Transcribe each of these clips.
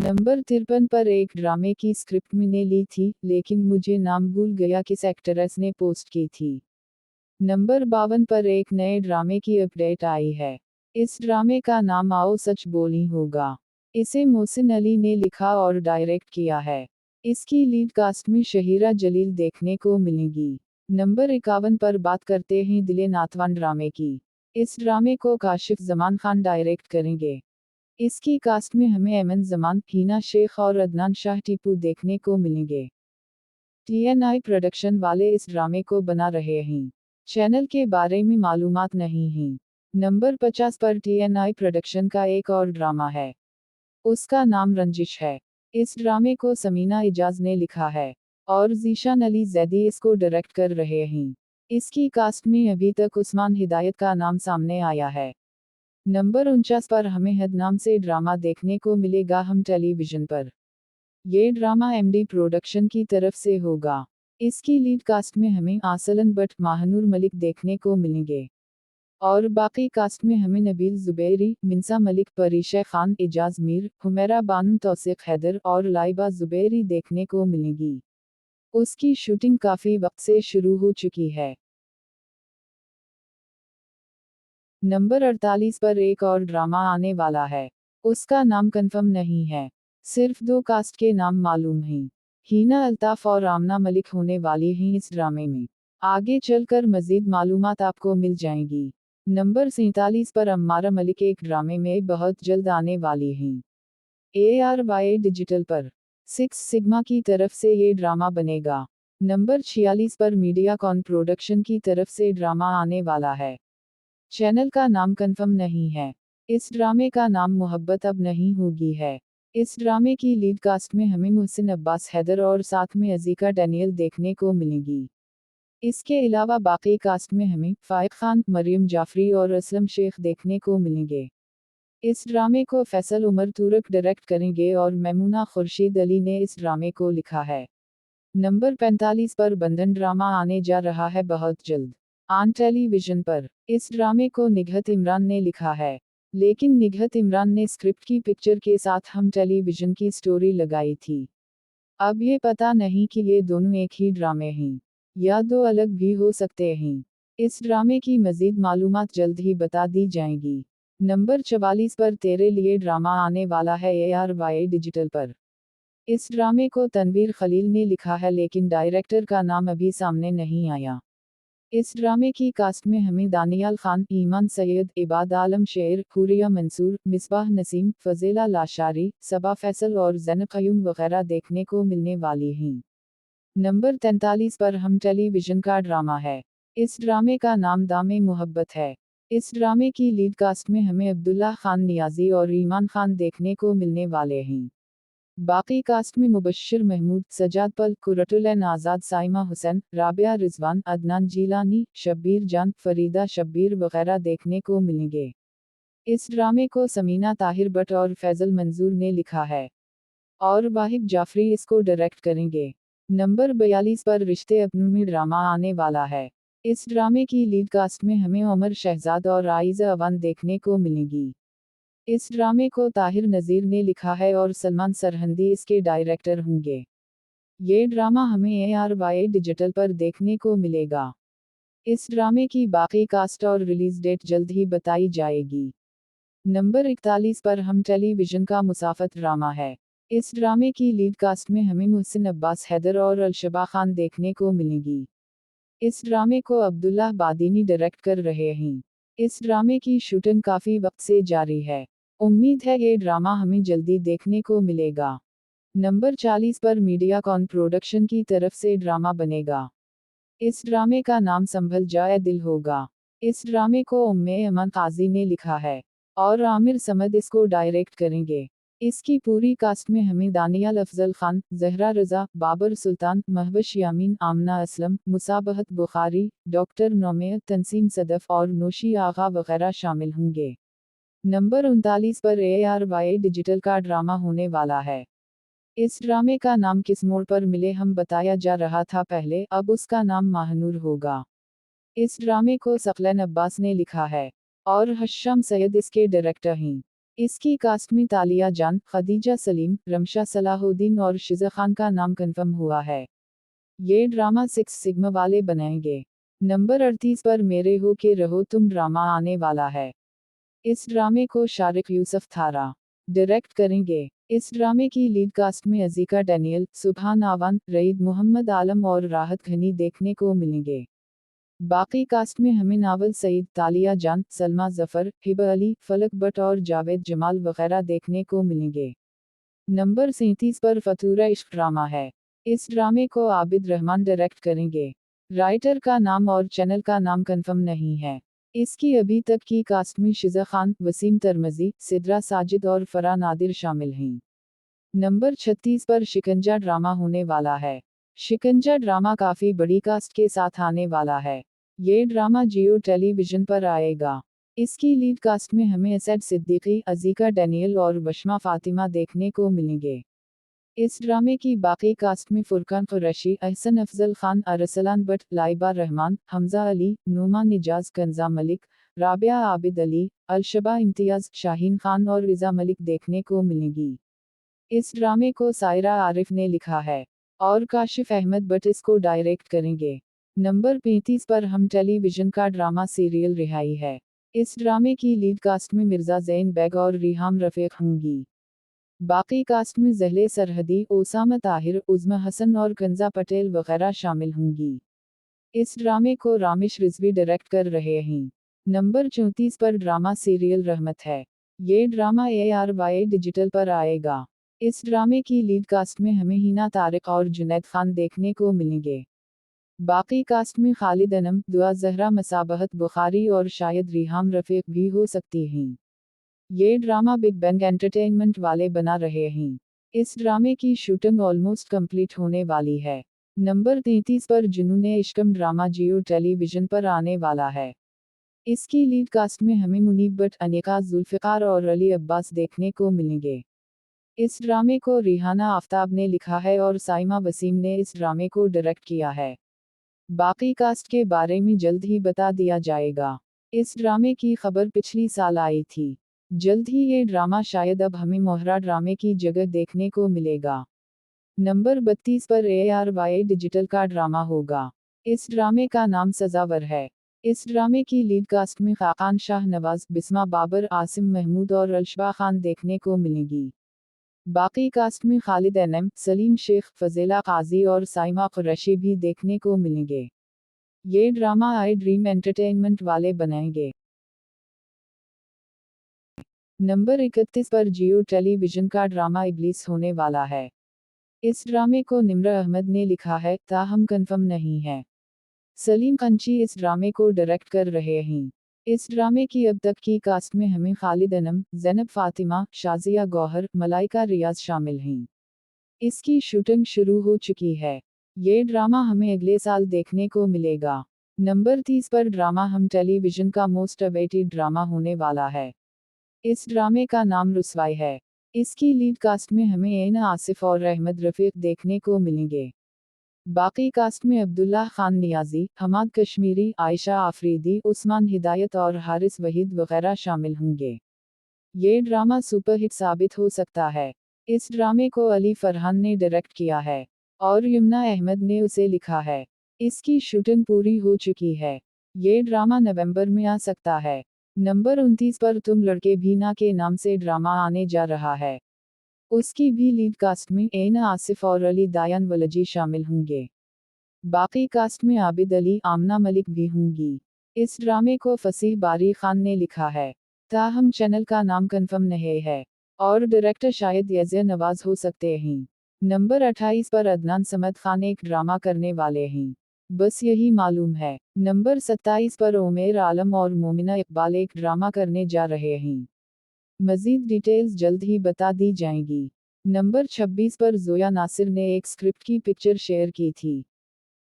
Number 53 पर एक ड्रामे की स्क्रिप्ट मैंने ली थी, लेकिन मुझे नाम भूल गया किस एक्ट्रेस ने पोस्ट की थी। नंबर 52 पर एक नए ड्रामे की अपडेट आई है। इस ड्रामे का नाम आओ सच बोली होगा। इसे मोहसिन अली ने लिखा और डायरेक्ट किया है। इसकी लीड कास्ट में शहीरा जलील देखने को मिलेगी। नंबर 51 पर बात करते हैं दिले नाथवान ड्रामे की। इस ड्रामे को काशिफ जमान खान डायरेक्ट करेंगे। इसकी कास्ट में हमें एमन जमान, हिना शेख और अदनान शाह टीपू देखने को मिलेंगे। TNI प्रोडक्शन वाले इस ड्रामे को बना रहे हैं। चैनल के बारे में मालूमात नहीं हैं। नंबर 50 पर TNI प्रोडक्शन का एक और ड्रामा है। उसका नाम रंजिश है। इस ड्रामे को समीना इजाज ने लिखा है और जीशान अली जैदी इसको डायरेक्ट कर रहे हैं। इसकी कास्ट में अभी तक उस्मान हिदायत का नाम सामने आया है। नंबर 49 पर हमें हद नाम से ड्रामा देखने को मिलेगा हम टेलीविजन पर। ये ड्रामा MD प्रोडक्शन की तरफ से होगा। इसकी लीड कास्ट में हमें आसलन बट, महानूर मलिक देखने को मिलेंगे और बाकी कास्ट में हमें नबील जुबैरी, मिंसा मलिक, परीशा खान, एजाज मीर, हुमैरा बानू, तौसीक हैदर और लाइबा जुबैरी देखने को मिलेंगी। उसकी शूटिंग काफ़ी वक्त से शुरू हो चुकी है। नंबर 48 पर एक और ड्रामा आने वाला है। उसका नाम कंफर्म नहीं है। सिर्फ 2 कास्ट के नाम मालूम हैं। हीना अल्ताफ और आमना मलिक होने वाली हैं इस ड्रामे में। आगे चलकर मजीद मालूमात आपको मिल जाएंगी। नंबर 47 पर अम्मारा मलिक एक ड्रामे में बहुत जल्द आने वाली हैं। ARY डिजिटल पर 6 सिग्मा की तरफ से ये ड्रामा बनेगा। नंबर 46 पर मीडियाकॉन प्रोडक्शन की तरफ से ड्रामा आने वाला है। चैनल का नाम कंफर्म नहीं है। इस ड्रामे का नाम मोहब्बत अब नहीं होगी है। इस ड्रामे की लीड कास्ट में हमें मुहसिन अब्बास हैदर और साथ में अजीका डैनियल देखने को मिलेगी। इसके अलावा बाकी कास्ट में हमें फाइक खान, मरियम जाफरी और असलम शेख देखने को मिलेंगे। इस ड्रामे को फैसल उमर तुरक डायरेक्ट करेंगे और मैमूना खुर्शीद अली ने इस ड्रामे को लिखा है। नंबर 45 पर बंधन ड्रामा आने जा रहा है बहुत जल्द। ऑन टेलीविजन पर। इस ड्रामे को निगहत इमरान ने लिखा है, लेकिन निगहत इमरान ने स्क्रिप्ट की पिक्चर के साथ हम टेलीविजन की स्टोरी लगाई थी। अब ये पता नहीं कि ये दोनों एक ही ड्रामे हैं या 2 अलग भी हो सकते हैं। इस ड्रामे की मजीद मालूमात जल्द ही बता दी जाएंगी। नंबर 44 पर तेरे लिए ड्रामा आने वाला है ARY डिजिटल पर। इस ड्रामे को तनवीर खलील ने लिखा है, लेकिन डायरेक्टर का नाम अभी सामने नहीं आया। इस ड्रामे की कास्ट में हमें दानियाल खान, ईमान सैयद, इबाद आलम शेर, हुरिया मंसूर, मिसबाह नसीम, फजीला लाशारी, सबा फैसल और ज़ैनब क़य्यूम वगैरह देखने को मिलने वाली हैं। नंबर 43 पर हम टेलीविजन का ड्रामा है। इस ड्रामे का नाम दामे मोहब्बत है। इस ड्रामे की लीड कास्ट में हमें अब्दुल्ला खान नियाजी और ईमान खान देखने को मिलने वाले हैं। बाकी कास्ट में मुबश्शिर महमूद, सजाद पल, कुरतुल आज़ाद, साइमा हुसैन, राबिया रिजवान, अदनान जीलानी, शब्बीर जान, फरीदा शब्बीर वगैरह देखने को मिलेंगे। इस ड्रामे को समीना ताहिर भट्ट और फैजल मंजूर ने लिखा है और वाहिब जाफरी इसको डायरेक्ट करेंगे। नंबर 42 पर रिश्ते अपनों में ड्रामा आने वाला है। इस ड्रामे की लीड कास्ट में हमें उमर शहजाद और आइज़ा अवान देखने को मिलेगी। इस ड्रामे को ताहिर नज़ीर ने लिखा है और सलमान सरहंदी इसके डायरेक्टर होंगे। ये ड्रामा हमें ARY डिजिटल पर देखने को मिलेगा। इस ड्रामे की बाकी कास्ट और रिलीज डेट जल्द ही बताई जाएगी। नंबर 41 पर हम टेलीविजन का मुसाफत ड्रामा है। इस ड्रामे की लीड कास्ट में हमें मुहसिन अब्बास हैदर और अलशबा खान देखने को मिलेगी। इस ड्रामे को अब्दुल्लाह बादीनी डायरेक्ट कर रहे हैं। इस ड्रामे की शूटिंग काफ़ी वक्त से जारी है। उम्मीद है ये ड्रामा हमें जल्दी देखने को मिलेगा। नंबर 40 पर मीडियाकॉन प्रोडक्शन की तरफ से ड्रामा बनेगा। इस ड्रामे का नाम संभल जाए दिल होगा। इस ड्रामे को उम्मे अमन काजी ने लिखा है और आमिर समद इसको डायरेक्ट करेंगे। इसकी पूरी कास्ट में हमें दानियाल अफजल खान, जहरा रजा, बाबर सुल्तान, महवश यामीन, आमना असलम, मुसाबहत बुखारी, डॉक्टर नोमेर, तंसीम सदफ और नोशी आगा वगैरह शामिल होंगे। नंबर 39 पर ARY डिजिटल का ड्रामा होने वाला है। इस ड्रामे का नाम किस मोड़ पर मिले हम बताया जा रहा था पहले, अब उसका नाम महानूर होगा। इस ड्रामे को सकलन अब्बास ने लिखा है और हश्शाम सैयद इसके डायरेक्टर हैं। इसकी कास्ट में तालिया जान, खदीजा सलीम, रमशा सलाहुद्दीन और शिजा खान का नाम कंफर्म हुआ है। ये ड्रामा 6 सिग्मा वाले बनाएंगे। नंबर 38 पर मेरे हो के रहो तुम ड्रामा आने वाला है। इस ड्रामे को शारिक यूसुफ थारा डायरेक्ट करेंगे। इस ड्रामे की लीड कास्ट में अजीका डैनियल, सुबहान आवान, रईद मोहम्मद आलम और राहत घनी देखने को मिलेंगे। बाकी कास्ट में हमें नावल सईद, तालिया जान, सलमा जफर, हिबा अली, फलक भट्ट और जावेद जमाल वगैरह देखने को मिलेंगे। नंबर 37 पर फतूरा इश्क ड्रामा है। इस ड्रामे को आबिद रहमान डायरेक्ट करेंगे। राइटर का नाम और चैनल का नाम कंफर्म नहीं है। इसकी अभी तक की कास्ट में शिजा खान, वसीम तरमजी, सिद्रा साजिद और फरा नादिर शामिल हैं। नंबर 36 पर शिकंजा ड्रामा होने वाला है। शिकंजा ड्रामा काफी बड़ी कास्ट के साथ आने वाला है। ये ड्रामा जियो टेलीविजन पर आएगा। इसकी लीड कास्ट में हमें असद सिद्दीकी, अजीका डैनियल और वशमा फातिमा देखने को मिलेंगे। इस ड्रामे की बाकी कास्ट में फुरकान कुरैशी, अहसन अफजल खान, अरसलान भट्ट, लाइबा रहमान, हमजा अली, नुमा निजाज, कंजा मलिक, राबिया आबिद अली, अलशबा इम्तियाज, शाहीन खान और रिजा मलिक देखने को मिलेंगी। इस ड्रामे को सायरा आरिफ ने लिखा है और काशिफ अहमद भट्ट इसको डायरेक्ट करेंगे। नंबर 35 पर हम टेलीविजन का ड्रामा सीरियल रिहाई है। इस ड्रामे की लीड कास्ट में मिर्जा जैन बेग और रिहाम रफीक होंगी। बाकी कास्ट में जहले सरहदी, ओसामा ताहिर, उज़्मा हसन और कंजा पटेल वगैरह शामिल होंगी। इस ड्रामे को रामिश रिजवी डायरेक्ट कर रहे हैं। नंबर 34 पर ड्रामा सीरियल रहमत है। ये ड्रामा ARY डिजिटल पर आएगा। इस ड्रामे की लीड कास्ट में हमें हिना तारिक और जुनैद खान देखने को मिलेंगे। बाकी कास्ट में खालिद अनम, दुआ जहरा, मसाबहत बुखारी और शायद रिहाम रफीक भी हो सकती हैं। ये ड्रामा बिग बैंग एंटरटेनमेंट वाले बना रहे हैं। इस ड्रामे की शूटिंग ऑलमोस्ट कंप्लीट होने वाली है। नंबर 33 पर जुनूने इश्कम ड्रामा जियो टेलीविजन पर आने वाला है। इसकी लीड कास्ट में हमें मुनीब भट्ट, अनिका जुल्फ़िकार और अली अब्बास देखने को मिलेंगे। इस ड्रामे को रिहाना आफ्ताब ने लिखा है और साइमा वसीम ने इस ड्रामे को डायरेक्ट किया है। बाकी कास्ट के बारे में जल्द ही बता दिया जाएगा। इस ड्रामे की खबर पिछली साल आई थी। जल्द ही ये ड्रामा शायद अब हमें मोहरा ड्रामे की जगह देखने को मिलेगा। नंबर 32 पर ARY डिजिटल का ड्रामा होगा। इस ड्रामे का नाम सजावर है। इस ड्रामे की लीड कास्ट में खाकान शाह नवाज, बिस्मा बाबर, आसिम महमूद और अलशबा खान देखने को मिलेगी। बाकी कास्ट में खालिद एनएम, सलीम शेख, फजीला काजी और साइमा कुरैशी भी देखने को मिलेंगे। ये ड्रामा आई ड्रीम एंटरटेनमेंट वाले बनाएंगे। नंबर 31 पर जियो टेलीविजन का ड्रामा इब्लीस होने वाला है। इस ड्रामे को निम्र अहमद ने लिखा है, ताहम कंफर्म नहीं है। सलीम कंची इस ड्रामे को डायरेक्ट कर रहे हैं। इस ड्रामे की अब तक की कास्ट में हमें खालिद अनम, ज़ैनब फातिमा, शाजिया गौहर, मलाइका रियाज शामिल हैं। इसकी शूटिंग शुरू हो चुकी है। ये ड्रामा हमें अगले साल देखने को मिलेगा। नंबर 30 पर ड्रामा हम टेलीविजन का मोस्ट अवेटेड ड्रामा होने वाला है। इस ड्रामे का नाम रुस्वाई है। इसकी लीड कास्ट में हमें एन आसिफ और अहमद रफीक देखने को मिलेंगे। बाकी कास्ट में अब्दुल्ला खान नियाजी, हमाद कश्मीरी, आयशा आफरीदी, उस्मान हिदायत और हारिस वहीद वगैरह शामिल होंगे। ये ड्रामा सुपरहिट साबित हो सकता है। इस ड्रामे को अली फरहान ने डायरेक्ट किया है और यमुना अहमद ने उसे लिखा है। इसकी शूटिंग पूरी हो चुकी है। ये ड्रामा नवंबर में आ सकता है। नंबर 29 पर तुम लड़के भी ना के नाम से ड्रामा आने जा रहा है। उसकी भी लीड कास्ट में एन आसिफ और अली दायान वलजी शामिल होंगे। बाकी कास्ट में आबिद अली, आमना मलिक भी होंगी। इस ड्रामे को फसीह बारी खान ने लिखा है। ताहम चैनल का नाम कंफर्म नहीं है और डायरेक्टर शायद यज़िया नवाज हो सकते हैं। नंबर 28 पर अदनान समद खान एक ड्रामा करने वाले हैं। बस यही मालूम है। नंबर 27 पर उमेर आलम और मोमिना इकबाल एक ड्रामा करने जा रहे हैं। मजीद डिटेल्स जल्द ही बता दी जाएंगी। नंबर 26 पर जोया नासिर ने एक स्क्रिप्ट की पिक्चर शेयर की थी।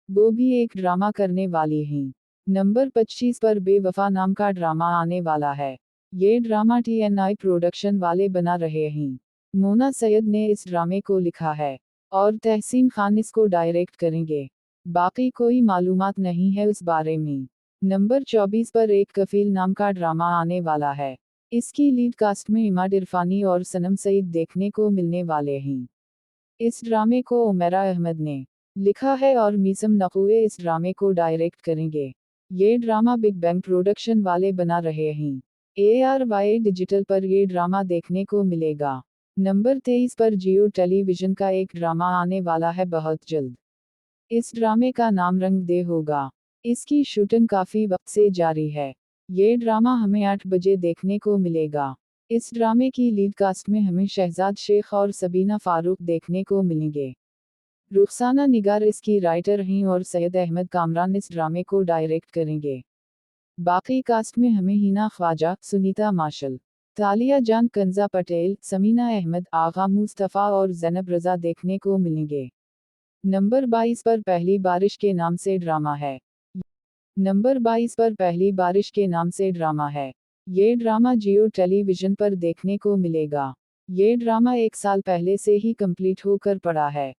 वो भी एक ड्रामा करने वाली हैं। नंबर 25 पर बेवफा नाम का ड्रामा आने वाला है। ये ड्रामा TNI प्रोडक्शन वाले बना रहे हैं। मोना सैयद ने इस ड्रामे को लिखा है और तहसीन खान इसको डायरेक्ट करेंगे। बाकी कोई मालूमात नहीं है उस बारे में। नंबर 24 पर एक कफील नाम का ड्रामा आने वाला है। इसकी लीड कास्ट में इमाद इरफानी और सनम सईद देखने को मिलने वाले हैं। इस ड्रामे को उमेरा अहमद ने लिखा है और मीसम नकूए इस ड्रामे को डायरेक्ट करेंगे। ये ड्रामा बिग बैंग प्रोडक्शन वाले बना रहे हैं। ARY डिजिटल पर ये ड्रामा देखने को मिलेगा। नंबर 23 पर जियो टेलीविजन का एक ड्रामा आने वाला है बहुत जल्द। इस ड्रामे का नाम रंग दे होगा। इसकी शूटिंग काफी वक्त से जारी है। ये ड्रामा हमें 8 बजे देखने को मिलेगा। इस ड्रामे की लीड कास्ट में हमें शहजाद शेख और सबीना फारूक देखने को मिलेंगे। रुखसाना निगार इसकी राइटर हैं और सैयद अहमद कामरान इस ड्रामे को डायरेक्ट करेंगे। बाकी कास्ट में हमें हिना ख्वाजा, सुनीता मार्शल, तालिया जान, कंजा पटेल, समीना अहमद, आगा मुस्तफ़ा और जैनब रजा देखने को मिलेंगे। नंबर 22 पर पहली बारिश के नाम से ड्रामा है। नंबर 22 पर पहली बारिश के नाम से ड्रामा है। ये ड्रामा जियो टेलीविजन पर देखने को मिलेगा। ये ड्रामा 1 साल पहले से ही कंप्लीट होकर पड़ा है।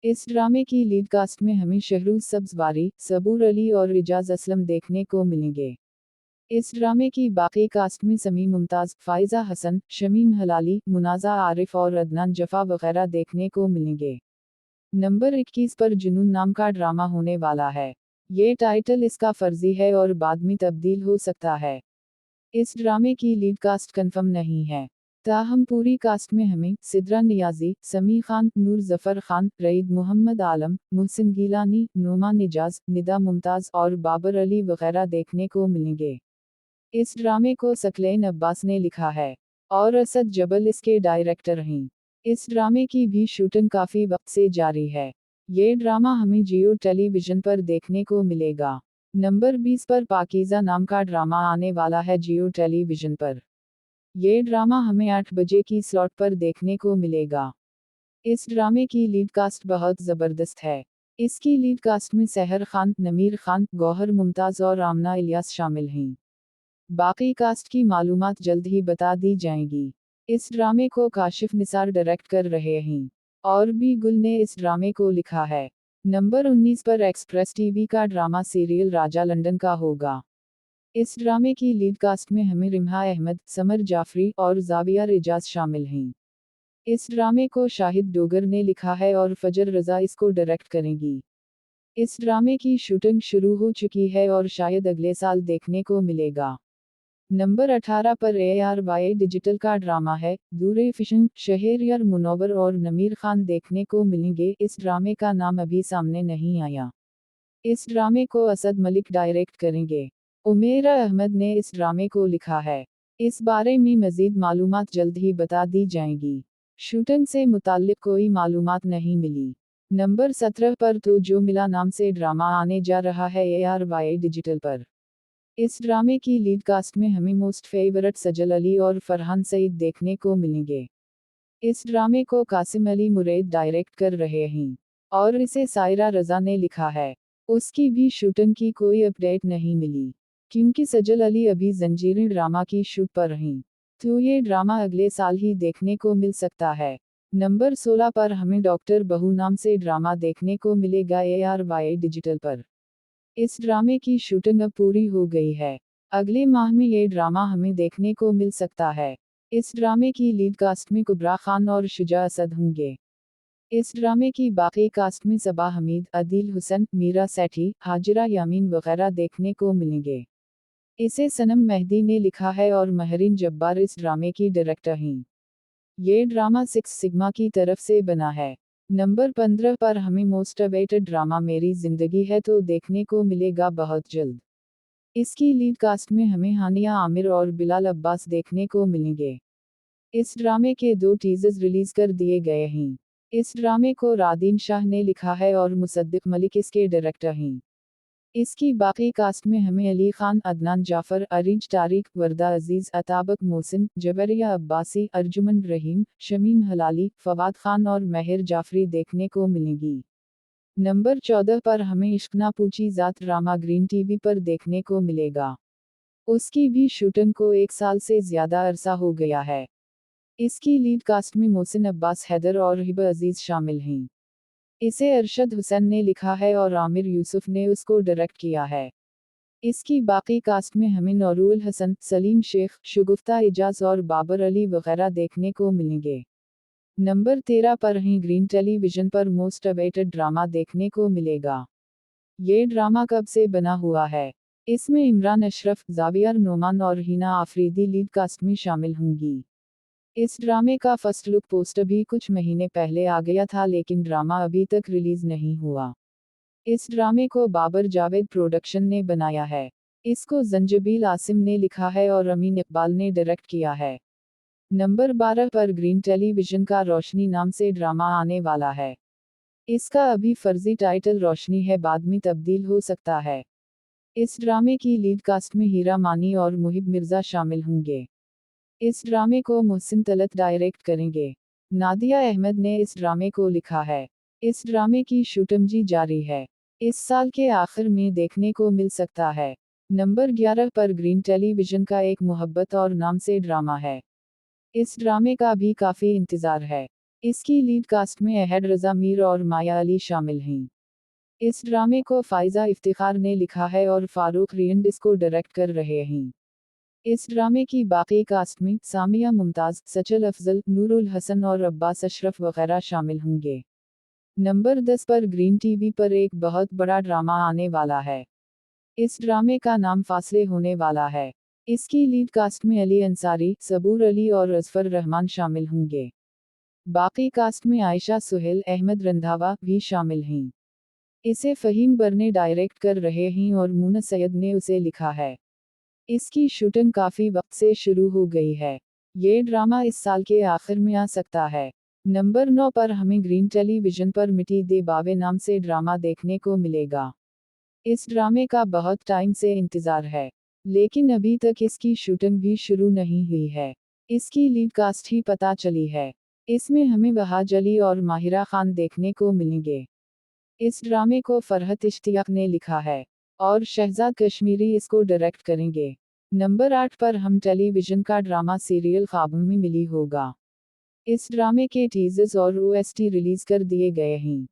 इस ड्रामे की लीड कास्ट में हमें शहरूज सब्जवारी, सबूर अली और इजाज असलम देखने को मिलेंगे। इस ड्रामे की बाकी कास्ट में समी मुमताज, फाइजा हसन, शमीम हलाली, मुनाजा आरिफ और अदनान जफा वगैरह देखने को मिलेंगे। नंबर 21 पर जुनून नाम का ड्रामा होने वाला है। ये टाइटल इसका फर्जी है और बाद में तब्दील हो सकता है। इस ड्रामे की लीड कास्ट कंफर्म नहीं है। ताहम पूरी कास्ट में हमें सिद्रा नियाजी, समी खान, नूर जफर खान, रईद मोहम्मद आलम, मुहसिन गिलानी, नोमा निजाज, निदा मुमताज और बाबर अली वगैरह देखने को मिलेंगे। इस ड्रामे को सकलैन अब्बास ने लिखा है और असद जबल इसके डायरेक्टर हैं। इस ड्रामे की भी शूटिंग काफी वक्त से जारी है। ये ड्रामा हमें जियो टेलीविजन पर देखने को मिलेगा। नंबर 20 पर पाकीज़ा नाम का ड्रामा आने वाला है जियो टेलीविजन पर। ये ड्रामा हमें 8 बजे की स्लॉट पर देखने को मिलेगा। इस ड्रामे की लीड कास्ट बहुत ज़बरदस्त है। इसकी लीड कास्ट में सहर खान, नमीर खान, गौहर मुमताज़ और आमना इलियास शामिल हैं। बाकी कास्ट की मालूमात जल्द ही बता दी जाएंगी। इस ड्रामे को काशिफ निसार डायरेक्ट कर रहे हैं और बी गुल ने इस ड्रामे को लिखा है। नंबर 19 पर एक्सप्रेस टीवी का ड्रामा सीरियल राजा लंदन का होगा। इस ड्रामे की लीड कास्ट में हमें रिम्हा अहमद, समर जाफरी और जाविया रिजाज शामिल हैं। इस ड्रामे को शाहिद डोगर ने लिखा है और फजर रजा इसको डायरेक्ट करेंगी। इस ड्रामे की शूटिंग शुरू हो चुकी है और शायद अगले साल देखने को मिलेगा। नंबर 18 पर ARY डिजिटल का ड्रामा है दूरे फिशन, शहरियार मुनव्वर और नमीर खान देखने को मिलेंगे। इस ड्रामे का नाम अभी सामने नहीं आया। इस ड्रामे को असद मलिक डायरेक्ट करेंगे। उमेरा अहमद ने इस ड्रामे को लिखा है। इस बारे में मजीद मालूमात जल्द ही बता दी जाएंगी। शूटिंग से मुताल्लिक कोई मालूमात नहीं मिली। नंबर 17 पर तो जो मिला नाम से ड्रामा आने जा रहा है ARY डिजिटल पर। इस ड्रामे की लीड कास्ट में हमें मोस्ट फेवरेट सजल अली और फरहान सईद देखने को मिलेंगे। इस ड्रामे को कासिम अली मुरैद डायरेक्ट कर रहे हैं और इसे सायरा रजा ने लिखा है। उसकी भी शूटिंग की कोई अपडेट नहीं मिली क्योंकि सजल अली अभी जंजीरें ड्रामा की शूट पर हैं, तो ये ड्रामा अगले साल ही देखने को मिल सकता है। नंबर 16 पर हमें डॉक्टर बहू नाम से ड्रामा देखने को मिलेगा ARY डिजिटल पर। इस ड्रामे की शूटिंग अब पूरी हो गई है। अगले माह में ये ड्रामा हमें देखने को मिल सकता है। इस ड्रामे की लीड कास्ट में कुबरा खान और शुजा असद होंगे। इस ड्रामे की बाकी कास्ट में सबा हमीद, अदील हुसैन, मीरा सेठी, हाजिरा यामीन वगैरह देखने को मिलेंगे। इसे सनम मेहदी ने लिखा है और महरीन जब्बार इस ड्रामे की डायरेक्टर हैं। ये ड्रामा 6 सिग्मा की तरफ से बना है। नंबर 15 पर हमें मोस्ट अवेटेड ड्रामा मेरी जिंदगी है तो देखने को मिलेगा बहुत जल्द। इसकी लीड कास्ट में हमें हानिया आमिर और बिलाल अब्बास देखने को मिलेंगे। इस ड्रामे के 2 टीजर्स रिलीज कर दिए गए हैं। इस ड्रामे को रादीन शाह ने लिखा है और मुसद्दिक मलिक इसके डायरेक्टर हैं। इसकी बाकी कास्ट में हमें अली खान, अदनान जाफर, अरीज तारिक, वर्दा अजीज, अताबक मोहसिन, जबरिया अब्बासी, अर्जुमन रहीम, शमीम हलाली, फवाद खान और महर जाफरी देखने को मिलेंगी। नंबर 14 पर हमें इश्क ना पूछी जात ड्रामा ग्रीन टीवी पर देखने को मिलेगा। उसकी भी शूटिंग को 1 साल से ज्यादा अरसा हो गया है। इसकी लीड कास्ट में मोहसिन अब्बास हैदर और हिबा अजीज शामिल हैं। इसे अरशद हुसैन ने लिखा है और आमिर यूसुफ ने उसको डायरेक्ट किया है। इसकी बाकी कास्ट में हमें नूरुल हसन, सलीम शेख, शगुफ्ता एजाज और बाबर अली वगैरह देखने को मिलेंगे। नंबर 13 पर ही ग्रीन टेलीविजन पर मोस्ट अवेटेड ड्रामा देखने को मिलेगा। ये ड्रामा कब से बना हुआ है? इसमें इमरान अशरफ, जावियर नोमान और हिना आफरीदी लीड कास्ट में शामिल होंगी। इस ड्रामे का फर्स्ट लुक पोस्टर भी कुछ महीने पहले आ गया था, लेकिन ड्रामा अभी तक रिलीज नहीं हुआ। इस ड्रामे को बाबर जावेद प्रोडक्शन ने बनाया है। इसको जंजबील आसिम ने लिखा है और अमीन इकबाल ने डायरेक्ट किया है। नंबर 12 पर ग्रीन टेलीविजन का रोशनी नाम से ड्रामा आने वाला है। इसका अभी फर्जी टाइटल रोशनी है, बाद में तब्दील हो सकता है। इस ड्रामे की लीड कास्ट में हीरा मानी और मुहिब मिर्जा शामिल होंगे। इस ड्रामे को मोहसिन तलत डायरेक्ट करेंगे। नादिया अहमद ने इस ड्रामे को लिखा है। इस ड्रामे की शूटिंग जारी है। इस साल के आखिर में देखने को मिल सकता है। नंबर 11 पर ग्रीन टेलीविजन का एक मोहब्बत और नाम से ड्रामा है। इस ड्रामे का भी काफी इंतजार है। इसकी लीड कास्ट में अहद रजा मीर और माया अली शामिल हैं। इस ड्रामे को फाइजा इफ्तिखार ने लिखा है और फारूक रियंड इसको डायरेक्ट कर रहे हैं। इस ड्रामे की बाकी कास्ट में सामिया मुमताज, सचल अफजल, नूरुल हसन और अब्बास अशरफ वगैरह शामिल होंगे। नंबर 10 पर ग्रीन टीवी पर एक बहुत बड़ा ड्रामा आने वाला है। इस ड्रामे का नाम फासले होने वाला है। इसकी लीड कास्ट में अली अंसारी, सबूर अली और अजफर रहमान शामिल होंगे। बाकी कास्ट में आयशा सुहेल, अहमद रंधावा भी शामिल हैं। इसे फ़हीम बरने डायरेक्ट कर रहे हैं और मुन्ना सैयद ने उसे लिखा है। इसकी शूटिंग काफ़ी वक्त से शुरू हो गई है। ये ड्रामा इस साल के आखिर में आ सकता है। नंबर 9 पर हमें ग्रीन टेलीविजन पर मिट्टी दे बावे नाम से ड्रामा देखने को मिलेगा। इस ड्रामे का बहुत टाइम से इंतज़ार है, लेकिन अभी तक इसकी शूटिंग भी शुरू नहीं हुई है। इसकी लीड कास्ट ही पता चली है। इसमें हमें वहाज अली और माहिरा खान देखने को मिलेंगे। इस ड्रामे को फरहत इश्तियाक ने लिखा है और शहजाद कश्मीरी इसको डायरेक्ट करेंगे। नंबर 8 पर हम टेलीविजन का ड्रामा सीरियल ख्वाबों में मिली होगा। इस ड्रामे के टीजर्स और ओएसटी रिलीज कर दिए गए हैं।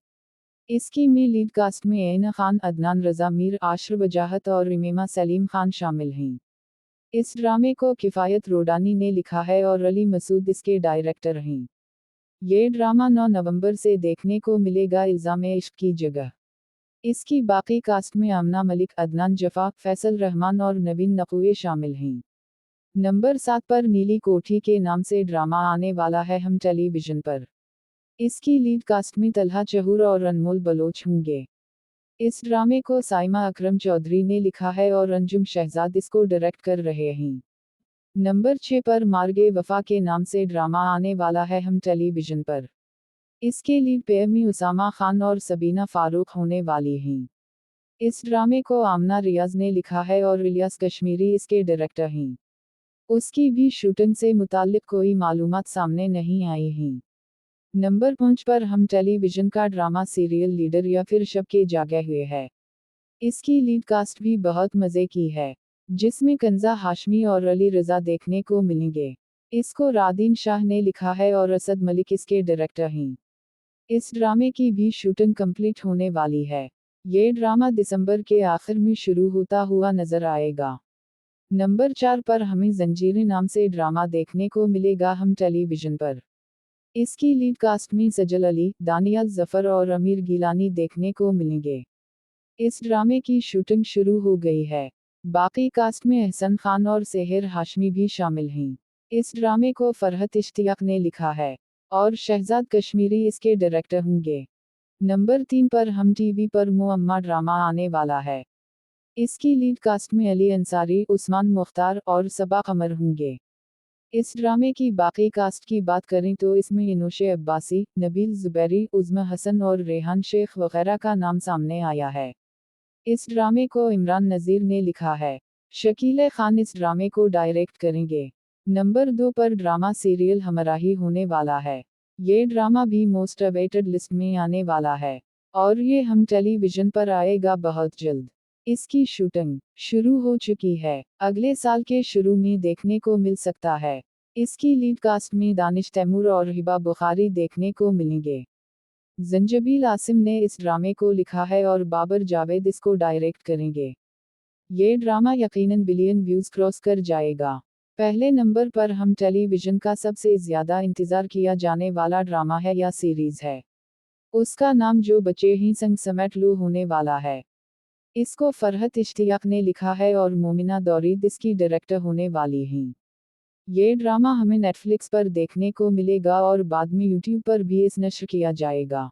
इसकी में लीड कास्ट में ऐना खान, अदनान रजा मीर, आश्र वजाहत और इमेमा सलीम खान शामिल हैं। इस ड्रामे को किफ़ायत रोडानी ने लिखा है और अली मसूद इसके डायरेक्टर हैं। ये ड्रामा 9 नवंबर से देखने को मिलेगा इल्ज़ाम-ए इश्क की जगह। इसकी बाकी कास्ट में आमना मलिक, अदनान जफ़ा, फैसल रहमान और नवीन नक़वी शामिल हैं। नंबर 7 पर नीली कोठी के नाम से ड्रामा आने वाला है हम टेलीविजन पर। इसकी लीड कास्ट में तलहा चहूर और अनमोल बलोच होंगे। इस ड्रामे को साइमा अकरम चौधरी ने लिखा है और अंजुम शहजाद इसको डायरेक्ट कर रहे हैं। नंबर 6 पर मार्गे वफा के नाम से ड्रामा आने वाला है हम टेलीविजन पर। इसके लीड पेयर में उसामा खान और सबीना फारूक होने वाली हैं। इस ड्रामे को आमना रियाज ने लिखा है और इलियास कश्मीरी इसके डायरेक्टर हैं। उसकी भी शूटिंग से मुताल्लिक कोई मालूमात सामने नहीं आई हैं। नंबर 5 पर हम टेलीविजन का ड्रामा सीरियल लीडर या फिर शब के जागे हुए है। इसकी लीड कास्ट भी बहुत मज़े की है, जिसमें कंजा हाशमी और अली रज़ा देखने को मिलेंगे। इसको रादीन शाह ने लिखा है और असद मलिक इसके डायरेक्टर हैं। इस ड्रामे की भी शूटिंग कंप्लीट होने वाली है। ये ड्रामा दिसंबर के आखिर में शुरू होता हुआ नजर आएगा। नंबर 4 पर हमें जंजीरें नाम से ड्रामा देखने को मिलेगा हम टेलीविजन पर। इसकी लीड कास्ट में सजल अली, दानियाल जफर और अमीर गिलानी देखने को मिलेंगे। इस ड्रामे की शूटिंग शुरू हो गई है। बाकी कास्ट में एहसन खान और सेहर हाशमी भी शामिल हैं। इस ड्रामे को फरहत इश्तियाक ने लिखा है और शहजाद कश्मीरी इसके डायरेक्टर होंगे। नंबर 3 पर हम टीवी पर मुअम्मा ड्रामा आने वाला है। इसकी लीड कास्ट में अली अंसारी, उस्मान मुख्तार और सबा कमर होंगे। इस ड्रामे की बाकी कास्ट की बात करें तो इसमें इनोशे अब्बासी, नबील जुबैरी, उज़्मा हसन और रेहान शेख वगैरह का नाम सामने आया है। इस ड्रामे को इमरान नज़ीर ने लिखा है। शकील खान इस ड्रामे को डायरेक्ट करेंगे। नंबर 2 पर ड्रामा सीरियल हमराही होने वाला है। ये ड्रामा भी मोस्ट अवेटेड लिस्ट में आने वाला है और ये हम टेलीविजन पर आएगा बहुत जल्द। इसकी शूटिंग शुरू हो चुकी है, अगले साल के शुरू में देखने को मिल सकता है। इसकी लीड कास्ट में दानिश तैमूर और हिबा बुखारी देखने को मिलेंगे। जंजबील आसिम ने इस ड्रामे को लिखा है और बाबर जावेद इसको डायरेक्ट करेंगे। ये ड्रामा यकीनन बिलियन व्यूज क्रॉस कर जाएगा। पहले नंबर पर हम टेलीविजन का सबसे ज्यादा इंतजार किया जाने वाला ड्रामा है या सीरीज है। उसका नाम जो बचे ही संग समेट लो होने वाला है। इसको फरहत इश्तियाक ने लिखा है और मोमिना दौरीद इसकी डायरेक्टर होने वाली हैं। ये ड्रामा हमें नेटफ्लिक्स पर देखने को मिलेगा और बाद में यूट्यूब पर भी इस नश्र किया जाएगा।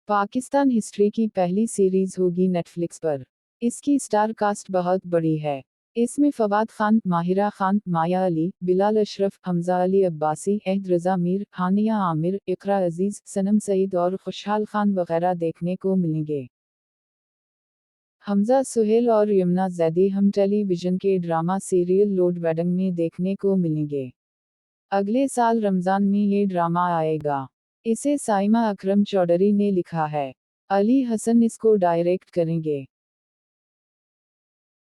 पाकिस्तान हिस्ट्री की पहली सीरीज होगी नेटफ्लिक्स पर। इसकी स्टार कास्ट बहुत बड़ी है। इसमें फवाद खान, माहिरा खान, माया अली, बिलाल अशरफ, हमजा अली अब्बासी, अहद रज़ा मीर, हानिया आमिर, इकरा अजीज, सनम सईद और खुशहाल खान वगैरह देखने को मिलेंगे। हमजा सुहेल और यमुना जैदी हम टेलीविजन के ड्रामा सीरियल लोड वेडिंग में देखने को मिलेंगे। अगले साल रमज़ान में ये ड्रामा आएगा। इसे साइमा अकरम चौधरी ने लिखा है। अली हसन इसको डायरेक्ट करेंगे।